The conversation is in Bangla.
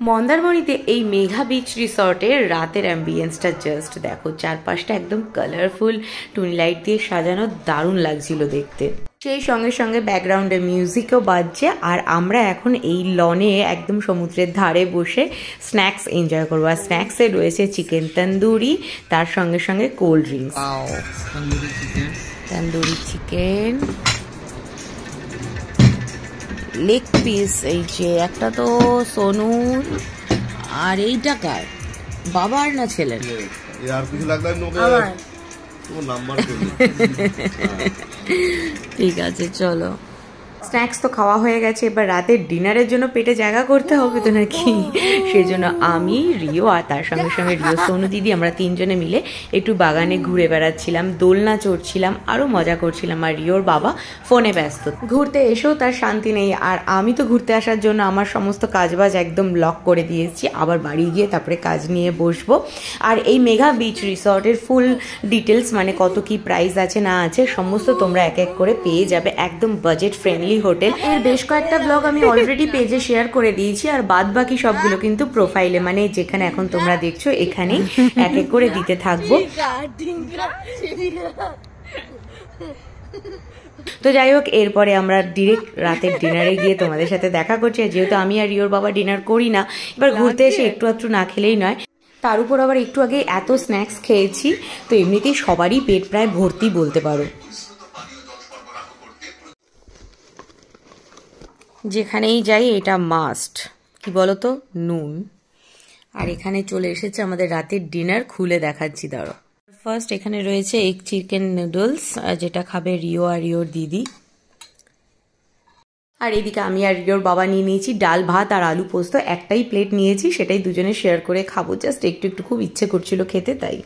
মন্দারমণিতে এই মেঘা বিচ রিসর্টের রাতের অ্যাম্বিয়েন্সটা জাস্ট দেখো, চারপাশটা একদম কালারফুল টুনি লাইট দিয়ে সাজানো, দারুণ লাগছিল দেখতে। সেই সঙ্গে সঙ্গে ব্যাকগ্রাউন্ডে মিউজিকও বাজছে, আর আমরা এখন এই লনে একদম সমুদ্রের ধারে বসে স্ন্যাক্স এনজয় করবো। আর স্ন্যাক্সে রয়েছে চিকেন তন্দুরি, তার সঙ্গে সঙ্গে cold drinks, tandoori chicken, leg piece, এই যে একটা তো সোনুর, আর এইটা কার, বাবার না ছেলের? ঠিক আছে, চলো। স্ন্যাক্স তো খাওয়া হয়ে গেছে, এবার রাতের ডিনারের জন্য পেটে জায়গা করতে হবে তো নাকি। সেজন্য আমি, রিও আর তার সঙ্গে সঙ্গে রিও সোনু দিদি, আমরা তিনজনে মিলে একটু বাগানে ঘুরে বেড়াচ্ছিলাম, দোলনা চড়ছিলাম, আরও মজা করছিলাম। আর রিওর বাবা ফোনে ব্যস্ত, ঘুরতে এসেও তার শান্তি নেই। আর আমি তো ঘুরতে আসার জন্য আমার সমস্ত কাজবাজ একদম লক করে দিয়েছি, আবার বাড়ি গিয়ে তারপরে কাজ নিয়ে বসবো। আর এই মেঘা বিচ রিসর্টের ফুল ডিটেলস, মানে কত কি প্রাইস আছে না আছে, সমস্ত তোমরা এক এক করে পেয়ে যাবে। একদম বাজেট ফ্রেন্ডলি হোটেল। এর বেশ কয়েকটা ব্লগ আমি অলরেডি পেজে শেয়ার করে দিয়েছি, আর বাদ বাকি সবগুলো কিন্তু প্রোফাইলে, মানে যেখানে এখন তোমরা দেখছো এখানেই এক এক করে দিতে থাকবো। তো যাই হোক, এরপরে আমরা ডিরেক্ট রাতের ডিনারে গিয়ে তোমাদের সাথে দেখা করছি। যেহেতু আমি আর রিওর বাবা ডিনার করি না, এবার ঘুরতে এসে একটু আধটু না খেলেই নয়। তার উপর আবার একটু আগে এত স্ন্যাক্স খেয়েছি, তো এমনিতেই সবারই পেট প্রায় ভর্তি বলতে পারো। যেখানেই যাই এটা মাস্ট, কি বলতো, নুন। আর এখানে চলে এসেছে আমাদের রাতের ডিনার, খুলে দেখাচ্ছি, দাঁড়ো। ফার্স্ট এখানে রয়েছে এগ চিকেন নুডলস, যেটা খাবে রিও আর রিওর দিদি। আর এদিকে আমি আর রিওর বাবা নিয়ে নিয়েছি ডাল ভাত আর আলু পোস্ত, একটাই প্লেট নিয়েছি, সেটাই দুজনে শেয়ার করে খাবো। জাস্ট একটু একটু খুব ইচ্ছে করছিল খেতে, তাই।